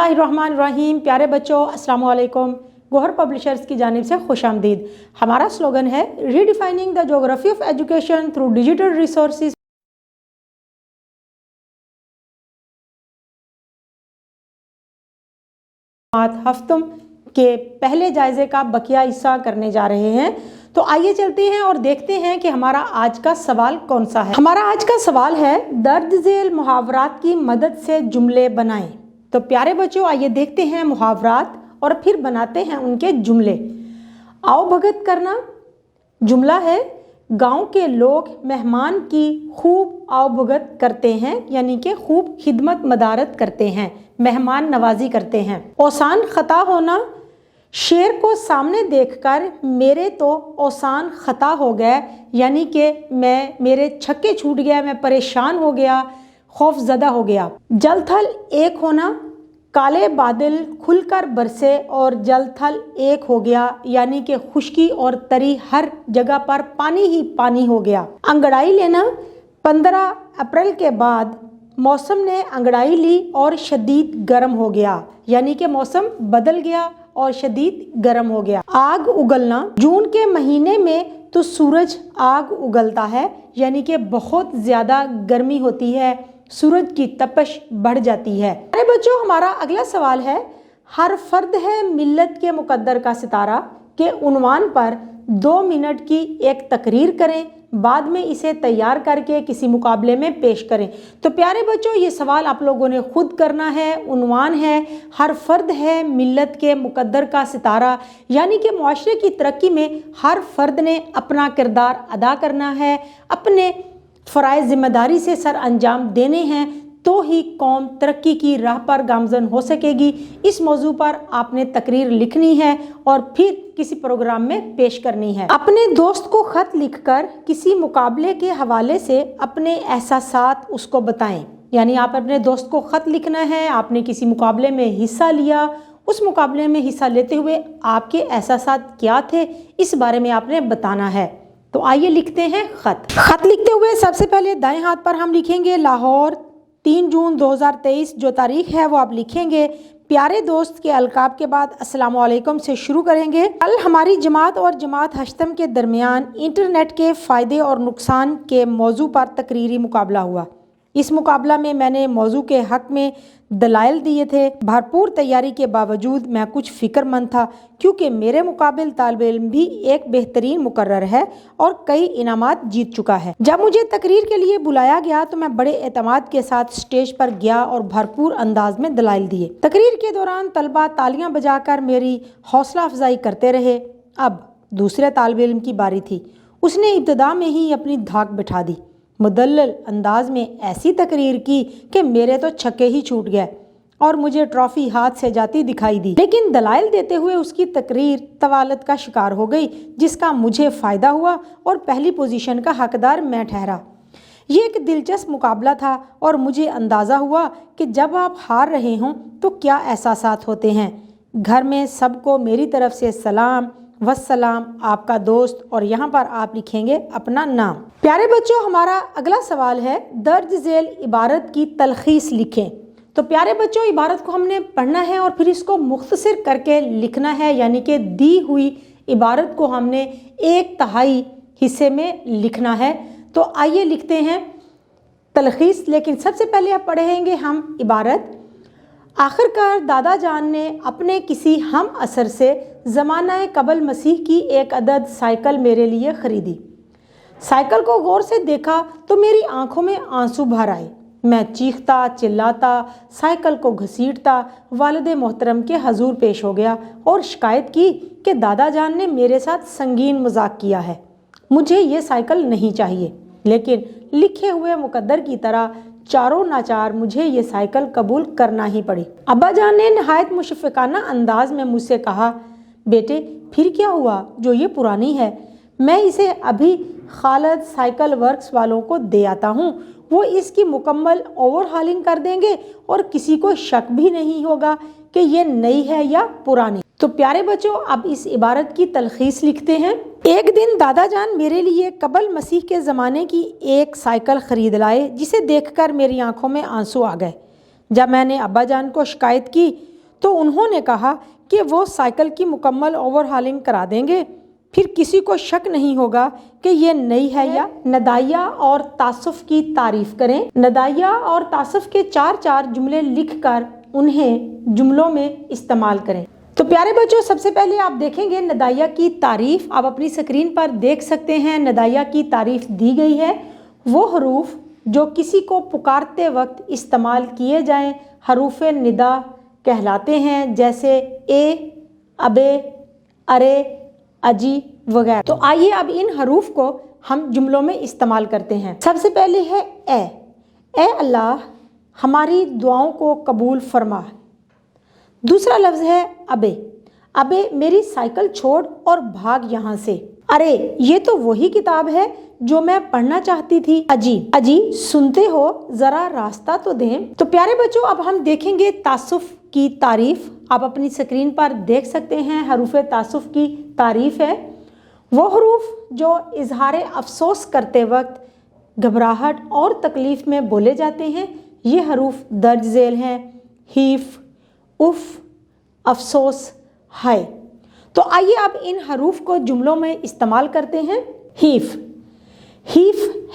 बिस्मिल्लाहिर्रहमानिर्रहीम। प्यारे बच्चों, अस्सलाम वालेकुम। गौहर पब्लिशर्स की जानिब से खुश आमदीद। हमारा स्लोगन है redefining the geography of education through digital resources. हफ्तों के पहले जायजे का बकिया हिस्सा करने जा रहे हैं। तो आइए चलते हैं और देखते हैं कि हमारा आज का सवाल कौन सा है। हमारा आज का सवाल है दर्ज झेल मुहावरात की मदद से जुमले बनाएं। तो प्यारे बच्चों, आइए देखते हैं मुहावरात और फिर बनाते हैं उनके जुमले। आओ भगत करना जुमला है, गांव के लोग मेहमान की खूब आओ भगत करते हैं, यानी कि खूब खिदमत मदारत करते हैं, मेहमान नवाजी करते हैं। औसान खता होना, शेर को सामने देखकर मेरे तो औसान खता हो गया, यानी कि मेरे छक्के छूट गया, मैं परेशान हो गया, खौफजदा हो गया। जल थल एक होना, काले बादल खुलकर बरसे और जल थल एक हो गया, यानी कि खुश्की और तरी हर जगह पर पानी ही पानी हो गया। अंगड़ाई लेना, 15 अप्रैल के बाद मौसम ने अंगड़ाई ली और शदीद गर्म हो गया, यानी कि मौसम बदल गया और शदीद गर्म हो गया। आग उगलना, जून के महीने में तो सूरज आग उगलता है, यानी कि बहुत ज़्यादा गर्मी होती है, सूरज की तपश बढ़ जाती है। अरे बच्चों, हमारा अगला सवाल है हर फर्द है मिल्लत के मुकद्दर का सितारा के उन्वान पर 2 मिनट की एक तकरीर करें, बाद में इसे तैयार करके किसी मुकाबले में पेश करें। तो प्यारे बच्चों, ये सवाल आप लोगों ने खुद करना है। उन्वान है हर फर्द है मिल्लत के मुकद्दर का सितारा, यानी कि मुआशरे की तरक्की में हर फर्द ने अपना किरदार अदा करना है, अपने फ़राइज़ जिम्मेदारी से सर अंजाम देने हैं, तो ही कौम तरक्की की राह पर गामजन हो सकेगी। इस मौजू पर आपने तकरीर लिखनी है और फिर किसी प्रोग्राम में पेश करनी है। अपने दोस्त को ख़त लिखकर किसी मुकाबले के हवाले से अपने एहसासात उसको बताएं, यानी आप अपने दोस्त को ख़त लिखना है, आपने किसी मुकाबले में हिस्सा लिया, उस मुकाबले में हिस्सा लेते हुए आपके एहसासात क्या थे, इस बारे में आपने बताना है। तो आइए लिखते हैं खत। खत लिखते हुए सबसे पहले दाएं हाथ पर हम लिखेंगे लाहौर, 3 जून 2023 जो तारीख है वो आप लिखेंगे। प्यारे दोस्त के अलकाब के बाद अस्सलाम वालेकुम से शुरू करेंगे। कल हमारी जमात और जमात हश्तम के दरमियान इंटरनेट के फ़ायदे और नुकसान के मौजू पर तकरीरी मुकाबला हुआ। इस मुकाबला में मैंने मौजू के हक़ में दलाइल दिए थे। भरपूर तैयारी के बावजूद मैं कुछ फ़िक्रमंद था, क्योंकि मेरे मुकाबिल तालिब इल्म भी एक बेहतरीन मुकर्रर है और कई इनामात जीत चुका है। जब मुझे तकरीर के लिए बुलाया गया तो मैं बड़े एतमाद के साथ स्टेज पर गया और भरपूर अंदाज में दलाइल दिए। तकरीर के दौरान तलबा तालियां बजाकर मेरी हौसला अफजाई करते रहे। अब दूसरे तालिब इल्म की बारी थी। उसने इब्तिदा में ही अपनी धाक बिठा दी, मुदल्लल अंदाज में ऐसी तकरीर की कि मेरे तो छक्के ही छूट गए और मुझे ट्रॉफी हाथ से जाती दिखाई दी। लेकिन दलाइल देते हुए उसकी तकरीर तवालत का शिकार हो गई, जिसका मुझे फ़ायदा हुआ और पहली पोजीशन का हकदार मैं ठहरा। ये एक दिलचस्प मुकाबला था और मुझे अंदाज़ा हुआ कि जब आप हार रहे हों तो क्या एहसासात होते हैं। घर में सबको मेरी तरफ से सलाम वस्सलाम, आपका दोस्त, और यहाँ पर आप लिखेंगे अपना नाम। प्यारे बच्चों, हमारा अगला सवाल है दर्ज झेल इबारत की तलखीस लिखें। तो प्यारे बच्चों, इबारत को हमने पढ़ना है और फिर इसको मुख्तसर करके लिखना है, यानी कि दी हुई इबारत को हमने 1/3 हिस्से में लिखना है। तो आइए लिखते हैं तलखीस। लेकिन सबसे पहले आप पढ़ेंगे हम इबारत। आखिरकार दादा जान ने अपने किसी हम असर से ज़माना कबल मसीह की एक अदद साइकिल मेरे लिए ख़रीदी। साइकिल को गौर से देखा तो मेरी आंखों में आंसू भर आए। मैं चीखता चिल्लाता साइकिल को घसीटता वालिद मोहतरम के हजूर पेश हो गया और शिकायत की कि दादा जान ने मेरे साथ संगीन मजाक किया है, मुझे ये साइकिल नहीं चाहिए। लेकिन लिखे हुए मुकद्दर की तरह चारों नाचार मुझे ये साइकिल कबूल करना ही पड़ी। अब्बा जान ने नहायत मुशफ़िकाना अंदाज में मुझसे कहा, बेटे फिर क्या हुआ, जो ये पुरानी है, मैं इसे अभी खालिद साइकिल वर्क्स वालों को दे आता हूँ, वो इसकी मुकम्मल ओवरहालिंग कर देंगे और किसी को शक भी नहीं होगा कि ये नई है या पुरानी। तो प्यारे बच्चों, अब इस इबारत की तलखीस लिखते हैं। एक दिन दादा जान मेरे लिए कबल मसीह के ज़माने की एक साइकिल ख़रीद लाए, जिसे देखकर मेरी आंखों में आंसू आ गए। जब मैंने अब्बा जान को शिकायत की तो उन्होंने कहा कि वो साइकिल की मुकम्मल ओवरहॉलिंग करा देंगे, फिर किसी को शक नहीं होगा कि ये नई है या। नदाया और तासुफ की तारीफ करें। नदाया और तासुफ के 4 जुमले लिखकर उन्हें जुमलों में इस्तेमाल करें। तो प्यारे बच्चों, सबसे पहले आप देखेंगे नदाया की तारीफ। आप अपनी स्क्रीन पर देख सकते हैं नदाया की तारीफ दी गई है। वो हरूफ जो किसी को पुकारते वक्त इस्तेमाल किए जाएं हरूफ निदा कहलाते हैं, जैसे ए, अबे, अरे, अजी वगैरह। तो आइए अब इन हरूफ को हम जुमलों में इस्तेमाल करते हैं। सबसे पहले है ए अल्लाह हमारी दुआओं को कबूल फरमा। दूसरा लफ्ज़ है अबे मेरी साइकिल छोड़ और भाग यहाँ से। अरे ये तो वही किताब है जो मैं पढ़ना चाहती थी। अजी सुनते हो, जरा रास्ता तो दें। तो प्यारे बच्चों, अब हम देखेंगे तासुफ की तारीफ। आप अपनी स्क्रीन पर देख सकते हैं हरूफ तासुफ की तारीफ है। वो हरूफ जो इजहार अफसोस करते वक्त घबराहट और तकलीफ में बोले जाते हैं, ये हरूफ दर्ज झेल हैं। हीफ, उफ, अफसोस, हाय। तो आइए अब इन हरूफ को जुमलों में इस्तेमाल करते हैं। हीफ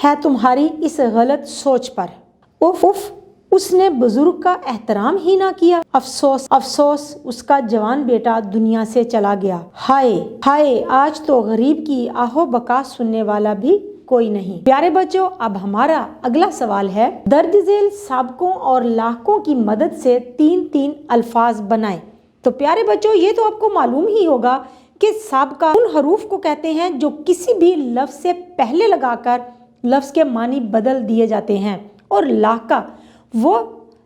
है तुम्हारी इस गलत सोच पर। उफ उसने बुजुर्ग का एहतराम ही ना किया। अफसोस उसका जवान बेटा दुनिया से चला गया। हाय आज तो गरीब की आहो बका सुनने वाला भी कोई नहीं। प्यारे बच्चों, अब हमारा अगला सवाल है दर्ज झेल साबकों और लाहकों की मदद से 3 अल्फाज बनाएं। तो प्यारे बच्चों, ये तो आपको मालूम ही होगा कि साबका उन हरूफ को कहते हैं जो किसी भी लफ्ज़ से पहले लगाकर लफ्ज़ के मानी बदल दिए जाते हैं, और लाहका वो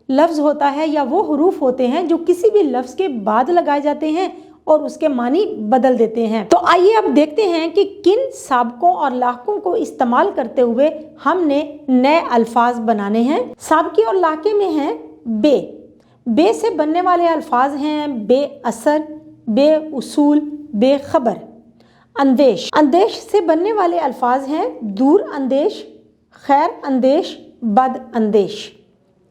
लफ्ज़ होता है या वो हरूफ होते हैं जो किसी भी लफ्ज़ के बाद लगाए जाते हैं और उसके मानी बदल देते हैं। तो आइए अब देखते हैं कि किन साबकों और लाहकों को इस्तेमाल करते हुए हमने नए अल्फाज बनाने हैं। साबकी और लाहके में हैं बे से बनने वाले अल्फाज हैं बे असर, बे उसूल, बे खबर। अंदेश से बनने वाले अल्फाज हैं दूर अंदेश, खैर अंदेश, बद अंदेश।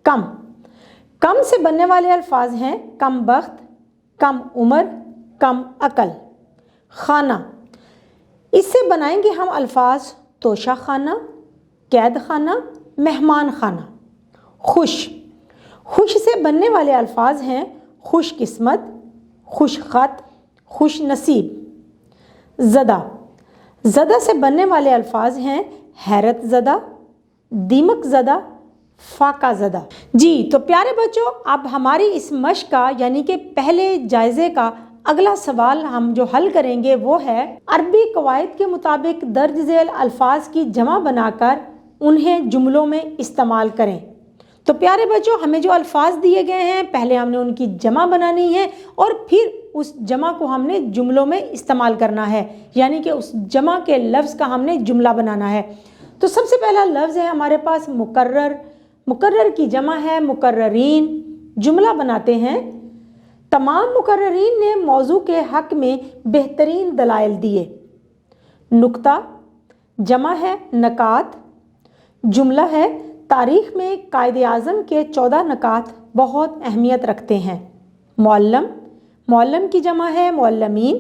कम से बनने वाले अल्फाज हैं कम बख्त, कम उम्र, कम अकल। खाना, इससे बनाएंगे हम अल्फाज तोशा खाना, कैद खाना, मेहमान खाना। खुश से बनने वाले अल्फाज हैं खुश किस्मत, खुश खत, खुश नसीब। ज़दा से बनने वाले अल्फाज हैं हैरत ज़दा, दीमक ज़दा, फाका ज़दा। जी तो प्यारे बच्चों, अब हमारी इस मश्क का यानी कि पहले जायज़े का अगला सवाल हम जो हल करेंगे वो है अरबी कवायद के मुताबिक दर्ज झेल अल्फाज की जमा बनाकर उन्हें जुमलों में इस्तेमाल करें। तो प्यारे बच्चों, हमें जो अल्फाज दिए गए हैं पहले हमने उनकी जमा बनानी है और फिर उस जमा को हमने जुमलों में इस्तेमाल करना है, यानी कि उस जमा के लफ्ज़ का हमने जुमला बनाना है। तो सबसे पहला लफ्ज़ है हमारे पास मुकर्रर की जमा है मुकर्ररीन। जुमला बनाते हैं तमाम मुकर्ररीन ने मौजू के हक में बेहतरीन दलाइल दिए। नुक्ता जमा है नकात। जुमला है तारीख़ में कायदे आज़म के 14 नकात बहुत अहमियत रखते हैं। मौल्लम की जमा है मौल्लमीन।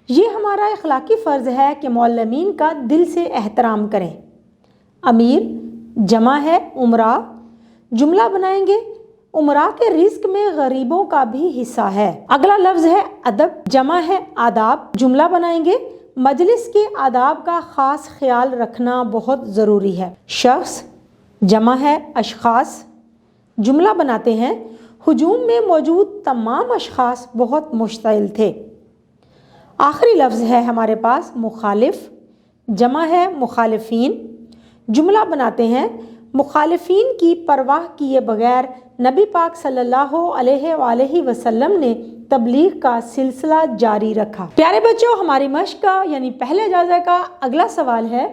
ये हमारा इखलाकी फ़र्ज़ है कि मौल्लमीन का दिल से एहतराम करें। अमीर जमा है उमरा। जुमला बनाएंगे उमरा के रिस्क में गरीबों का भी हिस्सा है। अगला लफ्ज़ है अदब, जमा है आदाब। जुमला बनाएंगे मजलिस के आदाब का ख़ास ख्याल रखना बहुत ज़रूरी है। शख्स जमा है अशखास। जुमला बनाते हैं हुजूम में मौजूद तमाम अशखास बहुत मुश्तइल थे। आखिरी लफ्ज़ है हमारे पास मुखालिफ। जमा है मुखालिफीन। जुमला बनाते हैं मुखालिफीन की परवाह किए बगैर नबी पाक सल्लल्लाहु अलैहि वसल्लम ने तबलीग का सिलसिला जारी रखा। प्यारे बच्चों, हमारी मश्क का यानी पहले जायज़े का अगला सवाल है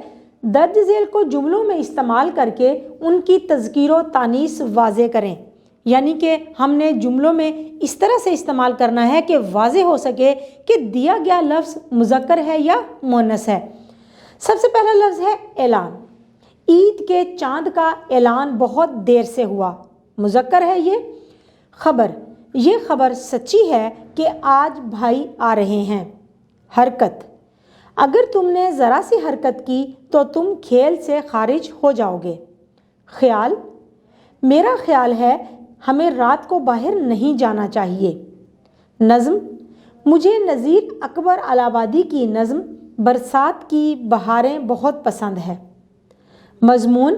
दर्ज झेल को जुमलों में इस्तेमाल करके उनकी तज़कीर व तानीस वाज़े करें। यानी कि हमने जुमलों में इस तरह से इस्तेमाल करना है कि वाज़े हो सके कि दिया गया लफ्ज़ मुज़क्कर है या मुअन्नस है। सबसे पहला लफ्ज़ है ऐलान। ईद के चांद का ऐलान बहुत देर से हुआ, मुज़क्कर है ये। खबर, یہ خبر سچی ہے کہ آج بھائی آ رہے ہیں۔ حرکت، اگر تم نے ذرا سی حرکت کی تو تم کھیل سے خارج ہو جاؤ گے۔ خیال، میرا خیال ہے ہمیں رات کو باہر نہیں جانا چاہیے۔ نظم، مجھے نذیر اکبر الہٰبادی کی نظم برسات کی بہاریں بہت پسند ہے۔ مضمون،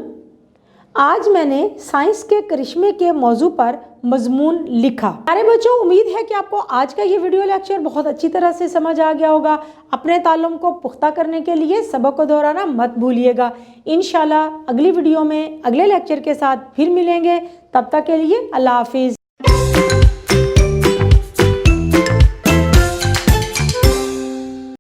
آج میں نے سائنس کے کرشمے کے موضوع پر مضمون لکھا۔ پیارے بچوں، امید ہے کہ آپ کو آج کا یہ ویڈیو لیکچر بہت اچھی طرح سے سمجھ آ گیا ہوگا۔ اپنے تعلم کو پختہ کرنے کے لیے سبق کو دہرانا مت بھولیے گا۔ انشاءاللہ اگلی ویڈیو میں اگلے لیکچر کے ساتھ پھر ملیں گے۔ تب تک کے لیے اللہ حافظ۔